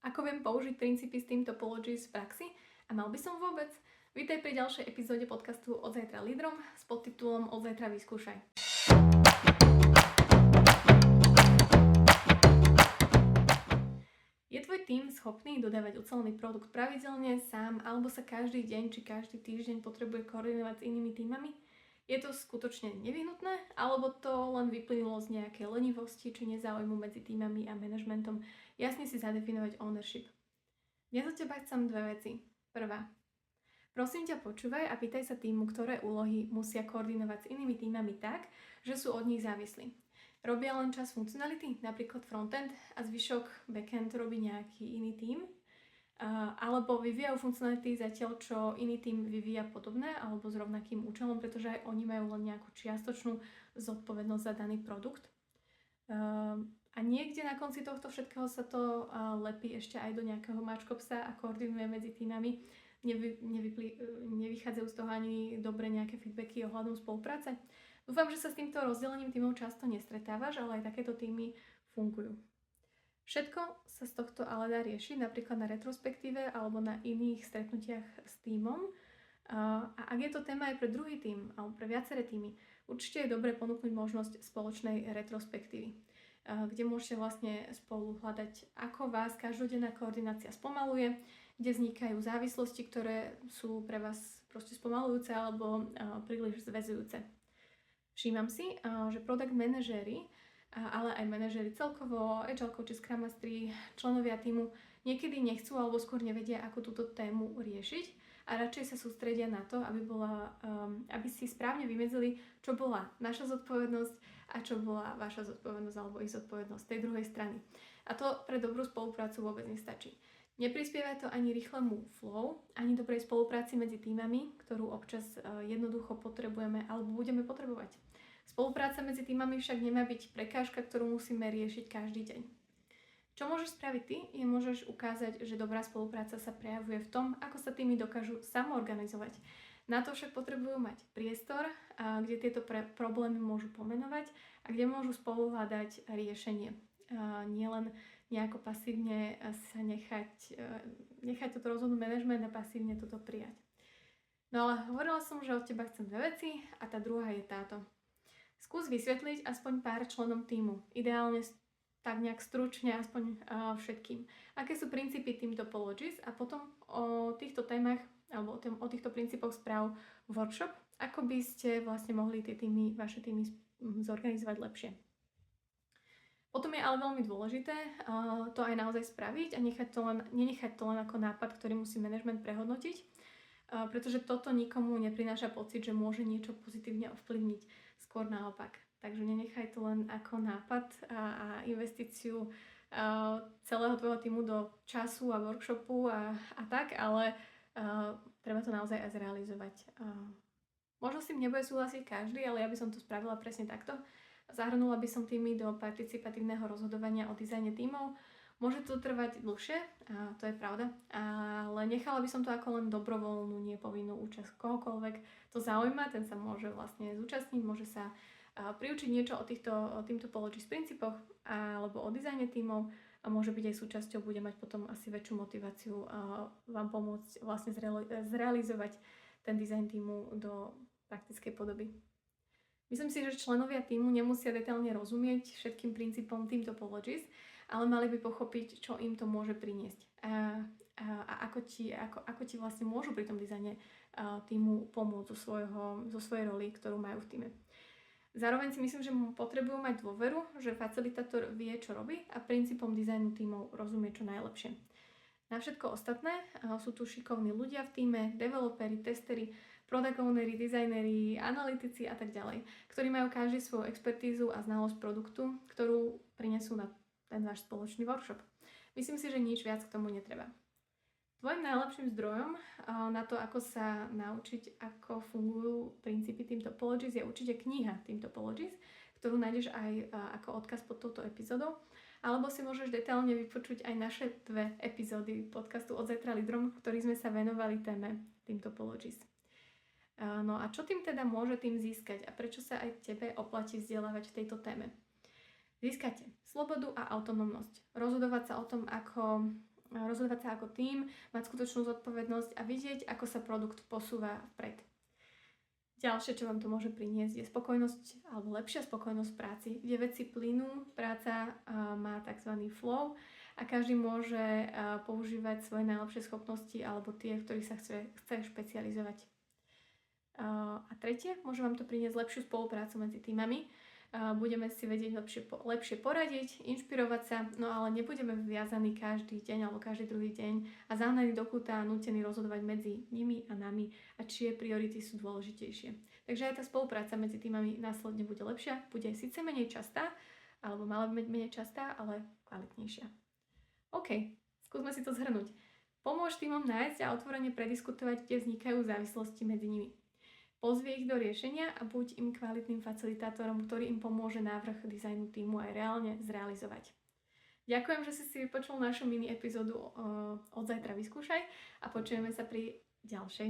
Ako viem použiť princípy z Team Topologies v praxi? A mal by som vôbec? Vítaj pri ďalšej epizóde podcastu Od zajtra lídrom s podtitulom Od zajtra vyskúšaj. Je tvoj tím schopný dodávať ucelený produkt pravidelne, sám, alebo sa každý deň či každý týždeň potrebuje koordinovať s inými tímami? Je to skutočne nevyhnutné, alebo to len vyplynulo z nejakej lenivosti či nezáujmu medzi tímami a manažmentom jasne si zadefinovať ownership? Dnes od teba chcem dve veci. Prvá. Prosím ťa, počúvaj a pýtaj sa týmu, ktoré úlohy musia koordinovať s inými tímami tak, že sú od nich závislí. Robia len časť funkcionality, napríklad frontend, a zvyšok backend robí nejaký iný tím? Alebo vyvíjajú funkcionality zatiaľ, čo iný tím vyvíja podobné alebo s rovnakým účelom, pretože aj oni majú len nejakú čiastočnú zodpovednosť za daný produkt. A niekde na konci tohto všetkého sa to lepí ešte aj do nejakého mačkopsa a koordinuje medzi týmami. Nevychádzajú z toho ani dobre nejaké feedbacky ohľadom spolupráce. Dúfam, že sa s týmto rozdelením tímov často nestretávaš, ale aj takéto týmy fungujú. Všetko sa z tohto ale dá riešiť napríklad na retrospektíve alebo na iných stretnutiach s tímom. A ak je to téma aj pre druhý tím alebo pre viaceré týmy, určite je dobre ponúknuť možnosť spoločnej retrospektívy, kde môžete vlastne spolu hľadať, ako vás každodenná koordinácia spomaluje, kde vznikajú závislosti, ktoré sú pre vás proste spomalujúce alebo príliš zväzujúce. Všímam si, že product manažéri, ale aj manažéri celkovo, agile coachi, scrum mastery, členovia týmu niekedy nechcú alebo skôr nevedia, ako túto tému riešiť a radšej sa sústredia na to, aby si správne vymedzili, čo bola naša zodpovednosť a čo bola vaša zodpovednosť alebo ich zodpovednosť tej druhej strany. A to pre dobrú spoluprácu vôbec nestačí. Neprispieva to ani rýchlemu flow, ani dobrej spolupráci medzi týmami, ktorú občas jednoducho potrebujeme alebo budeme potrebovať. Spolupráca medzi týmami však nemá byť prekážka, ktorú musíme riešiť každý deň. Čo môžeš spraviť ty, je môžeš ukázať, že dobrá spolupráca sa prejavuje v tom, ako sa týmy dokážu samoorganizovať. Na to však potrebujú mať priestor, kde tieto problémy môžu pomenovať a kde môžu spolu hľadať riešenie. Nielen nejako pasívne sa nechať toto rozhodnúť manažment a pasívne toto prijať. No ale hovorila som, že od teba chcem dve veci a tá druhá je táto. Skús vysvetliť aspoň pár členom týmu, ideálne tak nejak stručne aspoň všetkým, aké sú princípy Team Topologies a potom o týchto témach alebo o týchto princípoch správ workshop, ako by ste vlastne mohli vaše týmy zorganizovať lepšie. Potom je ale veľmi dôležité to aj naozaj spraviť a nenechať to len ako nápad, ktorý musí manažment prehodnotiť, pretože toto nikomu neprináša pocit, že môže niečo pozitívne ovplyvniť. Skôr naopak. Takže nenechaj to len ako nápad a investíciu celého tvojho týmu do času a workshopu a tak, ale treba to naozaj aj zrealizovať. Možno s tým nebude súhlasiť každý, ale ja by som to spravila presne takto. Zahrnula by som týmy do participatívneho rozhodovania o dizajne tímov. Môže to trvať dlhšie, a to je pravda, ale nechala by som to ako len dobrovoľnú, nepovinnú účasť kohokoľvek. To zaujíma, ten sa môže vlastne zúčastniť, môže sa priučiť niečo o Team Topologies princípoch alebo o dizajne tímov a môže byť aj súčasťou, bude mať potom asi väčšiu motiváciu vám pomôcť vlastne zrealizovať ten dizajn tímu do praktickej podoby. Myslím si, že členovia tímu nemusia detailne rozumieť všetkým princípom Team Topologies, ale mali by pochopiť, čo im to môže priniesť a ako ti vlastne môžu pri tom dizajne týmu pomôcť zo svojej roli, ktorú majú v týme. Zároveň si myslím, že potrebujú mať dôveru, že facilitátor vie, čo robí a princípom dizajnu tímov rozumie čo najlepšie. Na všetko ostatné sú tu šikovní ľudia v tíme, developeri, testeri, product ownery, dizajneri, analytici a tak ďalej, ktorí majú každý svoju expertízu a znalosť produktu, ktorú prinesú na ten váš spoločný workshop. Myslím si, že nič viac k tomu netreba. Tvojím najlepším zdrojom na to, ako sa naučiť, ako fungujú princípy Team Topologies, je určite kniha Team Topologies, ktorú nájdeš aj ako odkaz pod touto epizódou, alebo si môžeš detailne vypočuť aj naše dve epizódy podcastu Od zajtra lídrom, v ktorých sme sa venovali téme Team Topologies. No a čo tým teda môže tým získať a prečo sa aj tebe oplatí vzdelávať v tejto téme? Získate slobodu a autonómnosť. Rozhodovať sa o tom, ako rozhodovať sa ako tím, mať skutočnú zodpovednosť a vidieť, ako sa produkt posúva vpred. Ďalšie, čo vám to môže priniesť, je spokojnosť alebo lepšia spokojnosť v práci, kde veci plynú, práca má tzv. Flow a každý môže používať svoje najlepšie schopnosti alebo tie, v ktorých sa chce špecializovať. A tretie, môže vám to priniesť lepšiu spoluprácu medzi týmami. Budeme si vedieť lepšie poradiť, inšpirovať sa, no ale nebudeme viazaní každý deň alebo každý druhý deň a zahnaní do kúta a nútení rozhodovať medzi nimi a nami a čie priority sú dôležitejšie. Takže aj tá spolupráca medzi týmami následne bude lepšia, bude síce menej častá, alebo mala byť menej častá, ale kvalitnejšia. OK, skúsme si to zhrnúť. Pomôž týmom nájsť a otvorene prediskutovať, kde vznikajú závislosti medzi nimi. Pozvie ich do riešenia a buď im kvalitným facilitátorom, ktorý im pomôže návrh dizajnu týmu aj reálne zrealizovať. Ďakujem, že si vypočul našu mini epizódu Od zajtra vyskúšaj a počujeme sa pri ďalšej.